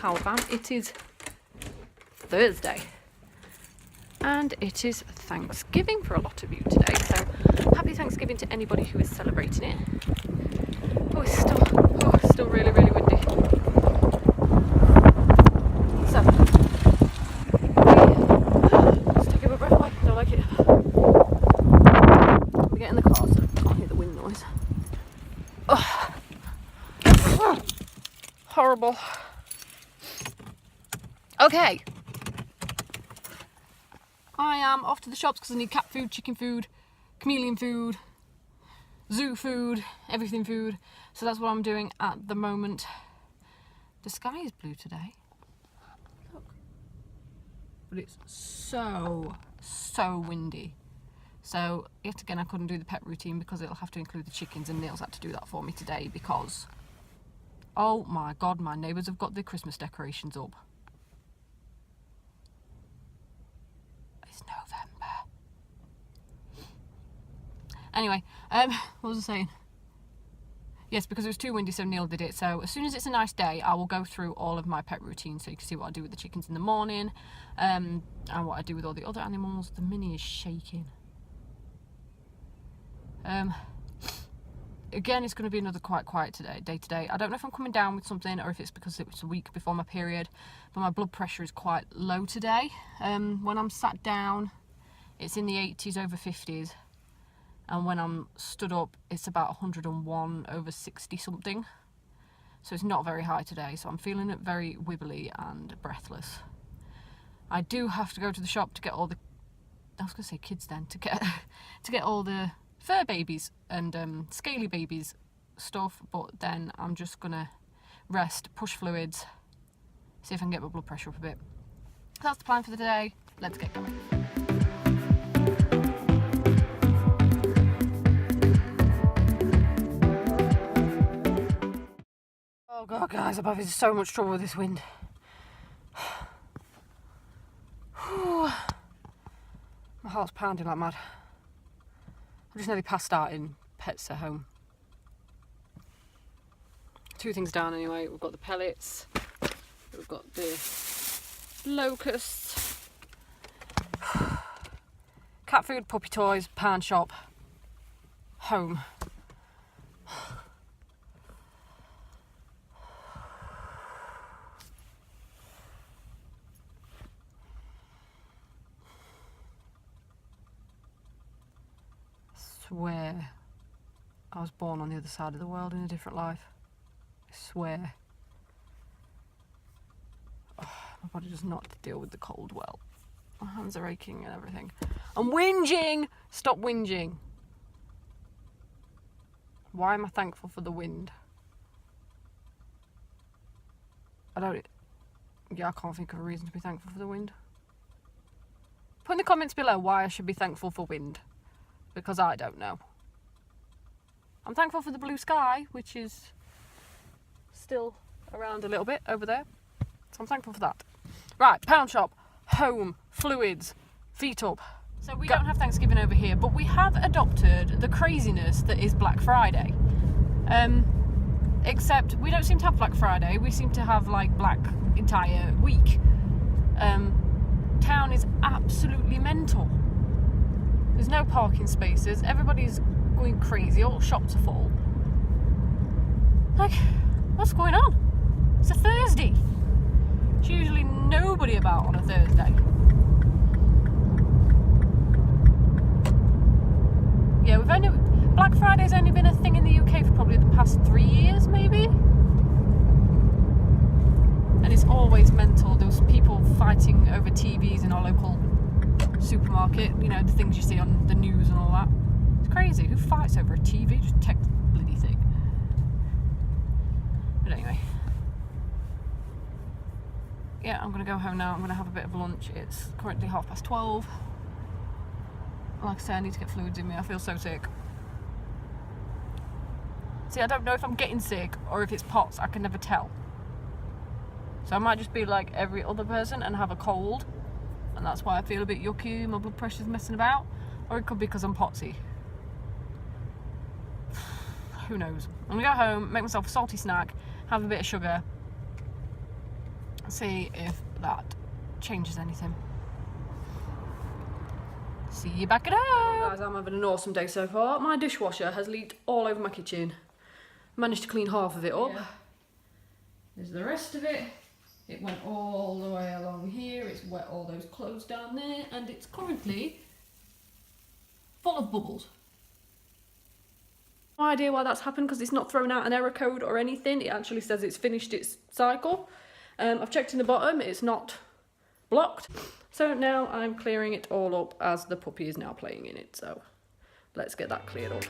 power bank. It is Thursday and it is Thanksgiving for a lot of you today, so happy Thanksgiving to anybody who is celebrating it. Oh, it's still really, really windy. So let's take a breath away. I don't like it. We get in the car so I can't hear the wind noise. Oh. Horrible. Okay. I am off to the shops because I need cat food, chicken food, chameleon food, zoo food, everything food. So that's what I'm doing at the moment. The sky is blue today. Look. But it's so windy. So yet again I couldn't do the pet routine because it'll have to include the chickens, and Neil's had to do that for me today because, oh my god, my neighbours have got the Christmas decorations up. It's November. Anyway, what was I saying? Yes, because it was too windy, so Neil did it. So as soon as it's a nice day, I will go through all of my pet routines so you can see what I do with the chickens in the morning, and what I do with all the other animals. The Mini is shaking. Again, it's going to be another quite quiet day today. I don't know if I'm coming down with something or if it's because it was a week before my period, but my blood pressure is quite low today. When I'm sat down, it's in the 80s over 50s, and when I'm stood up, it's about 101 over 60 something. So it's not very high today, so I'm feeling it very wibbly and breathless. I do have to go to the shop to get all the, I was going to say kids then, to get all the fur babies and scaly babies stuff, but then I'm just gonna rest, push fluids, see if I can get my blood pressure up a bit. That's the plan for the day. Let's get going. Oh god, guys, I'm having so much trouble with this wind. My heart's pounding like mad. I just nearly passed out in Pets at Home. Two things down anyway. We've got the pellets, we've got the locusts, cat food, puppy toys, pound shop, home. I swear I was born on the other side of the world in a different life. I swear. Oh, my body does not deal with the cold well. My hands are aching and everything. I'm whinging! Stop whinging. Why am I thankful for the wind? I can't think of a reason to be thankful for the wind. Put in the comments below why I should be thankful for wind, because I don't know. I'm thankful for the blue sky, which is still around a little bit over there. So I'm thankful for that. Right, pound shop, home, fluids, feet up. So we don't have Thanksgiving over here, but we have adopted the craziness that is Black Friday. Except we don't seem to have Black Friday. We seem to have like Black entire week. Town is absolutely mental. There's no parking spaces. Everybody's going crazy. All shops are full. Like, what's going on? It's a Thursday. There's usually nobody about on a Thursday. Yeah, Black Friday's only been a thing in the UK for probably the past 3 years, maybe. And it's always mental. There's people fighting over TVs in our local supermarket, you know, the things you see on the news and all that. It's crazy. Who fights over a TV? Just take the bloody thing. But anyway, yeah, I'm gonna go home now. I'm gonna have a bit of lunch. It's currently 12:30. Like I say, I need to get fluids in me. I feel so sick. See, I don't know if I'm getting sick or if it's POTS. I can never tell. So I might just be like every other person and have a cold, and that's why I feel a bit yucky, my blood pressure's messing about. Or it could be because I'm potsy. Who knows? I'm gonna go home, make myself a salty snack, have a bit of sugar, See if that changes anything. See you back at home. Guys, I'm having an awesome day so far. My dishwasher has leaked all over my kitchen. Managed to clean half of it up. Yeah. There's the rest of it. It went all the way along here. It's wet all those clothes down there, and it's currently full of bubbles. No idea why that's happened because it's not thrown out an error code or anything. It actually says it's finished its cycle. I've checked in the bottom, it's not blocked. So now I'm clearing it all up as the puppy is now playing in it. So let's get that cleared up.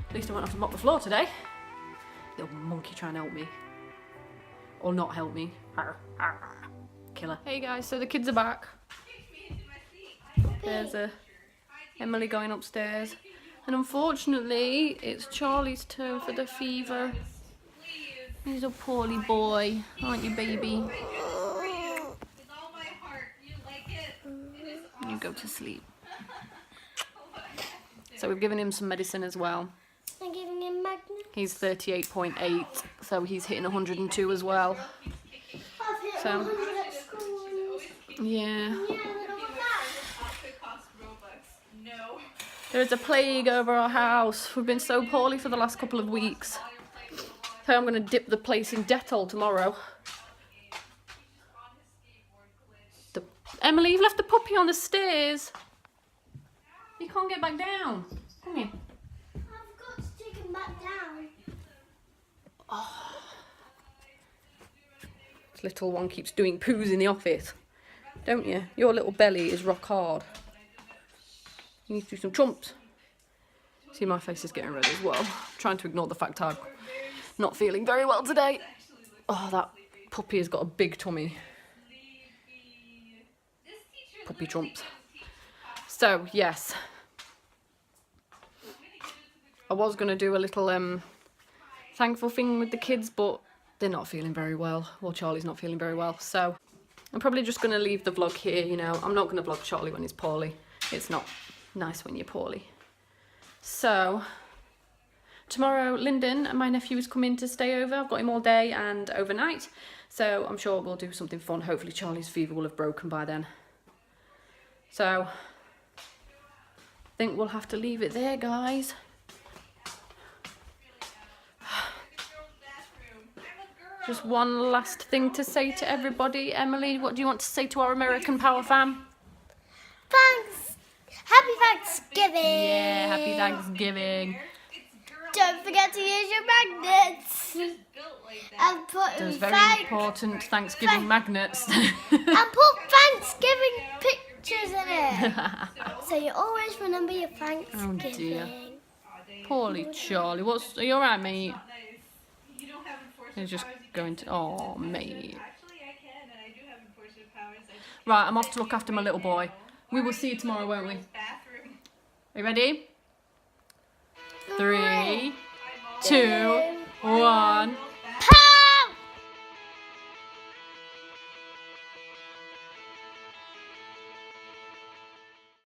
At least I won't have to mop the floor today. Little monkey trying to help me. Or not help me. Killer. Hey guys, so the kids are back. There's Emily going upstairs. And unfortunately, it's Charlie's turn for the fever. He's a poorly boy, aren't you, baby? You go to sleep. So we've given him some medicine as well. I'm giving him magnets. He's 38.8, so he's hitting 102 as well. I've hit So, 100 at school. Yeah. No. There is a plague over our house. We've been so poorly for the last couple of weeks. So I'm going to dip the place in Dettol tomorrow. Emily, you've left the puppy on the stairs. You can't get back down. Come here. I've got to take him back down. Oh. This little one keeps doing poos in the office, don't you? Your little belly is rock hard. You need to do some trumps. See, my face is getting red as well. I'm trying to ignore the fact I'm not feeling very well today. Oh, that puppy has got a big tummy. Puppy trumps. So, yes. I was going to do a little thankful thing with the kids, but they're not feeling very well. Well, Charlie's not feeling very well. So, I'm probably just going to leave the vlog here, you know. I'm not going to vlog Charlie when he's poorly. It's not nice when you're poorly. So, tomorrow, Lyndon and my nephew is coming to stay over. I've got him all day and overnight. So, I'm sure we'll do something fun. Hopefully, Charlie's fever will have broken by then. So, I think we'll have to leave it there, guys. Just one last thing to say to everybody. Emily, what do you want to say to our American Power fam? Thanks. Happy Thanksgiving. Yeah, happy Thanksgiving. Don't forget to use your magnets. And put Those very important Thanksgiving magnets. And put Thanksgiving pictures in it. So you always remember your Thanksgiving. Oh dear. Poorly Charlie. Are you alright, mate? He's just going to... Oh, mate. Right, I'm off to look after my little boy. We will see you tomorrow, won't we? Are you ready? 3, 2, 1...